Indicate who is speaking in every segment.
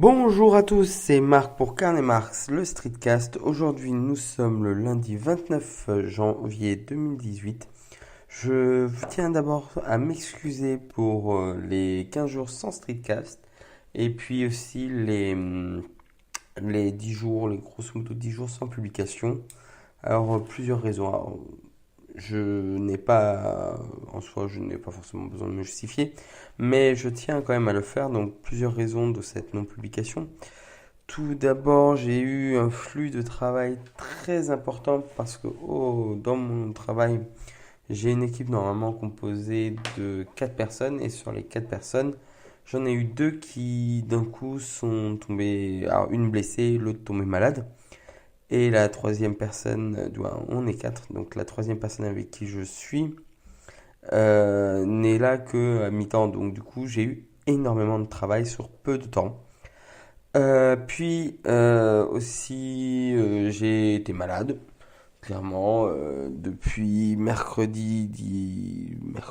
Speaker 1: Bonjour à tous, c'est Marc pour Karl Marx, le Streetcast. Aujourd'hui, nous sommes le lundi 29 janvier 2018. Je tiens d'abord à m'excuser pour les 15 jours sans Streetcast et puis aussi les 10 jours, les grosso modo 10 jours sans publication. Alors, plusieurs raisons. Alors, en soi, je n'ai pas forcément besoin de me justifier, mais je tiens quand même à le faire, donc plusieurs raisons de cette non-publication. Tout d'abord, j'ai eu un flux de travail très important parce que dans mon travail, j'ai une équipe normalement composée de 4 personnes et sur les 4 personnes, j'en ai eu deux qui d'un coup sont tombées, alors une blessée, l'autre tombée malade. Et la troisième personne, on est 4, donc la troisième personne avec qui je suis n'est là que à mi-temps, donc du coup j'ai eu énormément de travail sur peu de temps. Puis j'ai été malade, clairement, depuis mercredi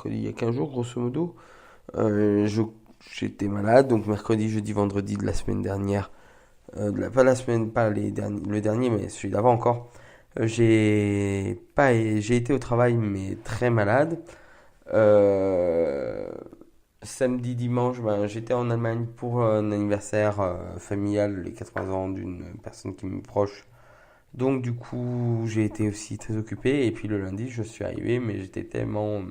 Speaker 1: il y a 15 jours grosso modo. J'étais malade, donc mercredi, jeudi, vendredi de la semaine dernière, pas la semaine, pas le dernier, mais celui d'avant encore. J'ai été au travail, mais très malade. Euh, Samedi, dimanche, ben, j'étais en Allemagne pour un anniversaire familial, les 80 ans d'une personne qui me proche. Donc du coup, j'ai été aussi très occupé. Et puis le lundi, je suis arrivé, mais j'étais tellement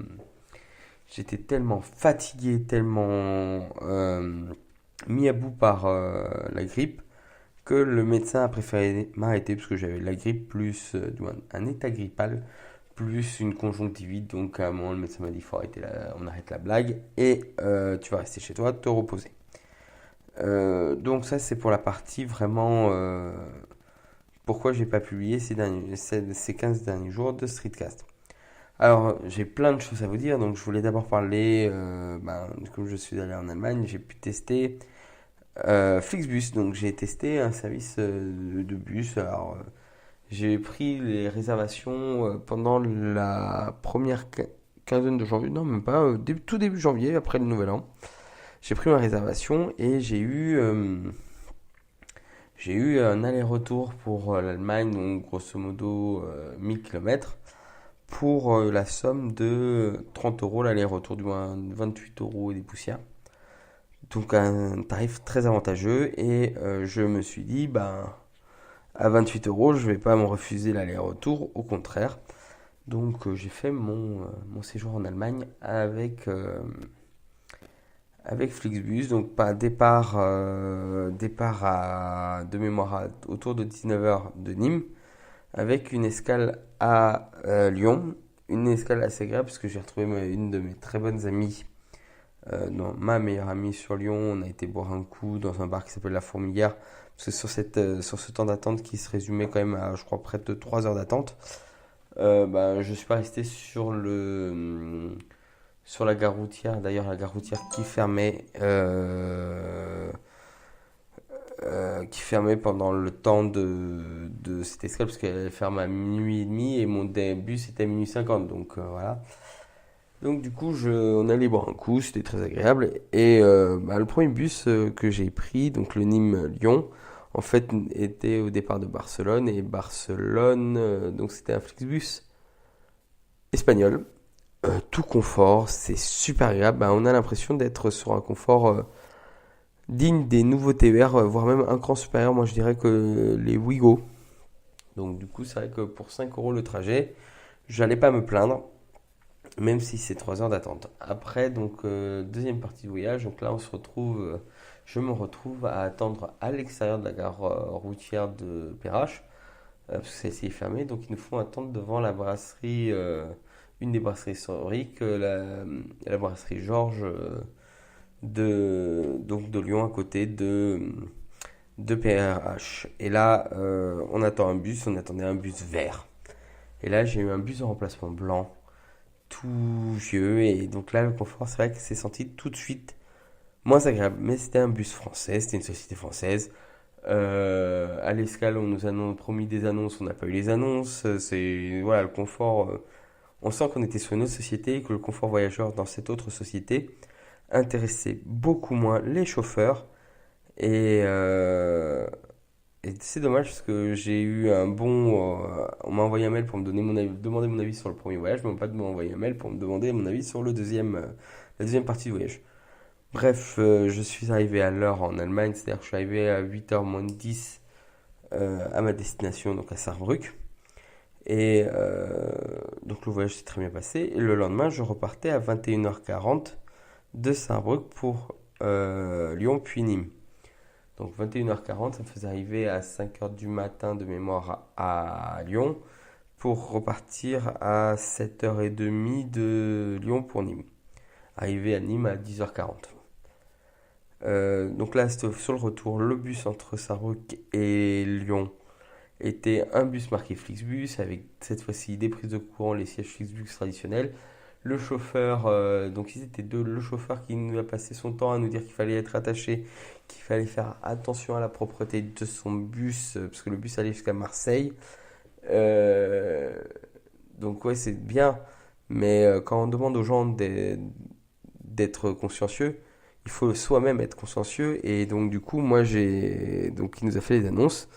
Speaker 1: fatigué, tellement mis à bout par la grippe, que le médecin a préféré m'arrêter parce que j'avais la grippe plus un état grippal plus une conjonctivite. Donc à un moment, le médecin m'a dit faut arrêter on arrête la blague et tu vas rester chez toi, te reposer. Donc ça, c'est pour la partie vraiment pourquoi j'ai pas publié ces 15 derniers jours de Streetcast. Alors, j'ai plein de choses à vous dire, donc je voulais d'abord parler, comme je suis allé en Allemagne, j'ai pu tester Flixbus, donc j'ai testé un service de bus. Alors, j'ai pris les réservations pendant la première quinzaine de janvier, non même pas, tout début janvier, après le nouvel an. J'ai pris ma réservation et j'ai eu un aller-retour pour l'Allemagne, donc grosso modo 1000 km, pour la somme de 30 euros l'aller-retour, du moins 28 euros et des poussières. Donc un tarif très avantageux et je me suis dit, ben, à 28 euros, je vais pas me refuser l'aller-retour, au contraire. Donc j'ai fait mon séjour en Allemagne avec Flixbus, donc pas départ de mémoire autour de 19 heures de Nîmes, avec une escale à Lyon, une escale assez agréable parce que j'ai retrouvé une de mes très bonnes amies, non, ma meilleure amie sur Lyon. On a été boire un coup dans un bar qui s'appelle La Fourmilière, parce que sur ce temps d'attente qui se résumait quand même à, je crois, près de 3 heures d'attente, je suis pas resté sur la gare routière. D'ailleurs, la gare routière qui fermait pendant le temps de cette escale, parce qu'elle ferme à minuit et demi et mon bus était à minuit 50. Donc voilà. Donc du coup, on allait boire un coup, c'était très agréable. Et le premier bus que j'ai pris, donc le Nîmes-Lyon, en fait, était au départ de Barcelone. Et Barcelone, donc c'était un Flixbus espagnol. Tout confort, c'est super agréable. On a l'impression d'être sur un confort digne des nouveaux TER, voire même un cran supérieur, moi je dirais, que les Ouigo. Donc du coup, c'est vrai que pour 5 euros le trajet, j'allais pas me plaindre, même si c'est 3 heures d'attente. Après, donc, deuxième partie du voyage, donc là, je me retrouve à attendre à l'extérieur de la gare routière de Perrache, parce que celle-ci est fermée, donc ils nous font attendre devant la brasserie, une des brasseries historiques, la brasserie Georges de Lyon, à côté de PRH. Et là, on attendait un bus vert. Et là, j'ai eu un bus de remplacement blanc, tout vieux, et donc là le confort, c'est vrai que c'est senti tout de suite moins agréable. Mais c'était un bus français, c'était une société française. À l'escale, on nous a promis des annonces, on n'a pas eu les annonces. C'est voilà, le confort, on sent qu'on était sur une autre société et que le confort voyageur dans cette autre société intéressait beaucoup moins les chauffeurs Et, et c'est dommage parce que j'ai eu un bon. On m'a envoyé un mail pour me donner demander mon avis sur le premier voyage, mais on m'a pas envoyé un mail pour me demander mon avis sur la deuxième partie du voyage. Bref, je suis arrivé à l'heure en Allemagne, c'est-à-dire que je suis arrivé à 8h moins 10 à ma destination, donc à Saarbrück. Et donc le voyage s'est très bien passé. Et le lendemain, je repartais à 21h40 de Saarbrück pour Lyon puis Nîmes. Donc 21h40, ça me faisait arriver à 5h du matin de mémoire à Lyon pour repartir à 7h30 de Lyon pour Nîmes. Arrivé à Nîmes à 10h40. Donc là, sur le retour, le bus entre Saarbrück et Lyon était un bus marqué Flixbus avec cette fois-ci des prises de courant, les sièges Flixbus traditionnels. Le chauffeur, donc ils étaient deux, le chauffeur qui nous a passé son temps à nous dire qu'il fallait être attaché, qu'il fallait faire attention à la propreté de son bus, parce que le bus allait jusqu'à Marseille. Euh, donc ouais, c'est bien, mais quand on demande aux gens d'être consciencieux, il faut soi-même être consciencieux, et donc du coup, donc il nous a fait les annonces.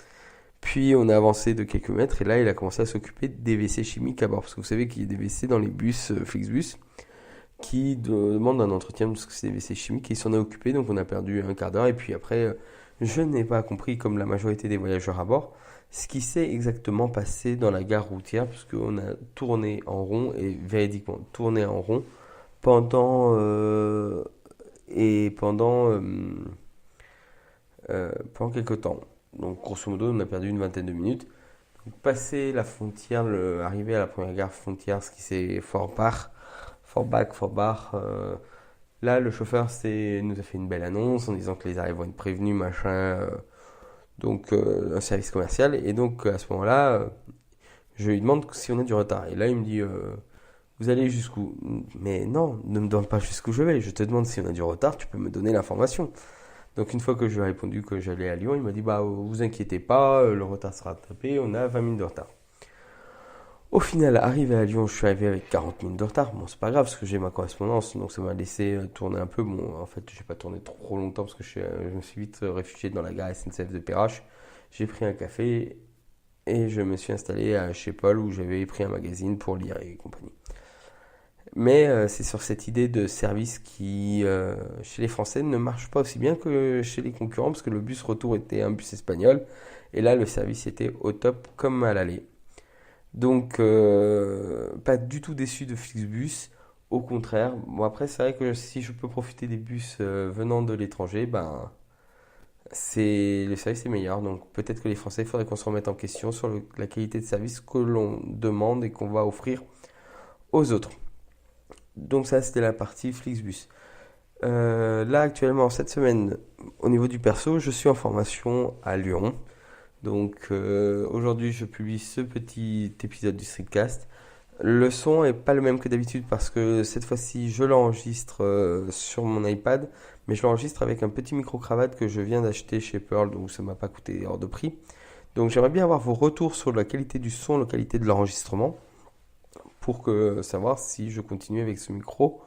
Speaker 1: Puis on a avancé de quelques mètres et là il a commencé à s'occuper des WC chimiques à bord. Parce que vous savez qu'il y a des WC dans les bus Flixbus qui demandent un entretien parce que c'est des WC chimiques et il s'en a occupé. Donc on a perdu un quart d'heure et puis après je n'ai pas compris comme la majorité des voyageurs à bord ce qui s'est exactement passé dans la gare routière puisqu'on a tourné en rond et véridiquement tourné en rond pendant pendant quelques temps. Donc grosso modo, on a perdu une vingtaine de minutes. Donc, passer la frontière, arriver à la première gare frontière, ce qui c'est Forbach. Là, le chauffeur nous a fait une belle annonce en disant que les arrêts vont être prévenus, machin. Donc un service commercial. Et donc à ce moment-là, je lui demande si on a du retard. Et là, il me dit, vous allez jusqu'où? Mais non, ne me demande pas jusqu'où je vais. Je te demande si on a du retard, tu peux me donner l'information. Donc une fois que je lui ai répondu que j'allais à Lyon, il m'a dit bah vous inquiétez pas, le retard sera rattrapé, on a 20 minutes de retard. Au final, arrivé à Lyon, je suis arrivé avec 40 minutes de retard. Bon, c'est pas grave parce que j'ai ma correspondance, donc ça m'a laissé tourner un peu. Bon, en fait, j'ai pas tourné trop longtemps parce que je me suis vite réfugié dans la gare SNCF de Perrache. J'ai pris un café et je me suis installé chez Paul où j'avais pris un magazine pour lire et compagnie. Mais c'est sur cette idée de service qui, chez les Français, ne marche pas aussi bien que chez les concurrents, parce que le bus retour était un bus espagnol, et là, le service était au top comme à l'aller. Donc, pas du tout déçu de Flixbus, au contraire. Bon, après, c'est vrai que si je peux profiter des bus venant de l'étranger, ben, le service est meilleur. Donc, peut-être que les Français, il faudrait qu'on se remette en question sur la qualité de service que l'on demande et qu'on va offrir aux autres. Donc ça, c'était la partie Flixbus. Là, actuellement, cette semaine, au niveau du perso, je suis en formation à Lyon. Donc aujourd'hui, je publie ce petit épisode du Streetcast. Le son est pas le même que d'habitude parce que cette fois-ci, je l'enregistre sur mon iPad, mais je l'enregistre avec un petit micro-cravate que je viens d'acheter chez Pearl, donc ça m'a pas coûté hors de prix. Donc j'aimerais bien avoir vos retours sur la qualité du son, la qualité de l'enregistrement pour savoir si je continue avec ce micro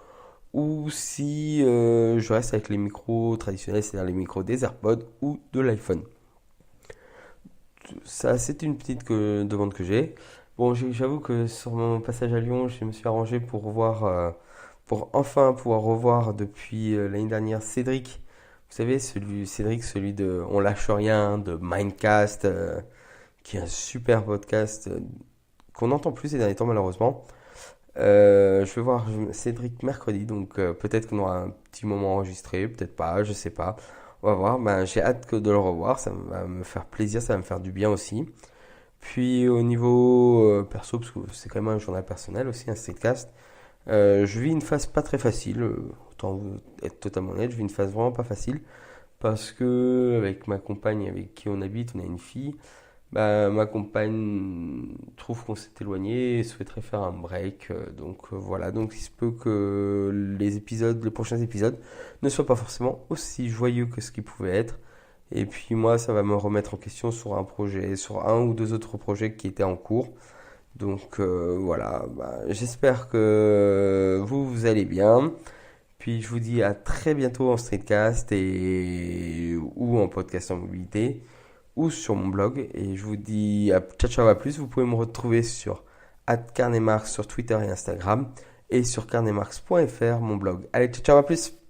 Speaker 1: ou si je reste avec les micros traditionnels, c'est-à-dire les micros des AirPods ou de l'iPhone. Ça, c'est une petite demande que j'ai. Bon, j'avoue que sur mon passage à Lyon, je me suis arrangé pour enfin pouvoir revoir depuis l'année dernière Cédric. Vous savez, celui de On lâche rien, de Mindcast, qui est un super podcast qu'on n'entend plus ces derniers temps malheureusement. Je vais voir Cédric mercredi, donc peut-être qu'on aura un petit moment enregistré, peut-être pas, je sais pas. On va voir. Ben, j'ai hâte de le revoir, ça va me faire plaisir, ça va me faire du bien aussi. Puis au niveau perso, parce que c'est quand même un journal personnel aussi, un streetcast, je vis une phase pas très facile, autant être totalement honnête, je vis une phase vraiment pas facile, parce que avec ma compagne avec qui on habite, on a une fille. Bah, ma compagne trouve qu'on s'est éloigné et souhaiterait faire un break. Donc voilà, donc il se peut que les prochains épisodes ne soient pas forcément aussi joyeux que ce qu'ils pouvaient être. Et puis moi, ça va me remettre en question sur un projet, sur un ou deux autres projets qui étaient en cours. Donc voilà, bah, j'espère que vous allez bien. Puis je vous dis à très bientôt en streetcast ou en podcast en mobilité ou sur mon blog. Et je vous dis à ciao ciao à plus. Vous pouvez me retrouver sur @carnemarx sur Twitter et Instagram et sur carnemarx.fr mon blog. Allez, ciao ciao à plus.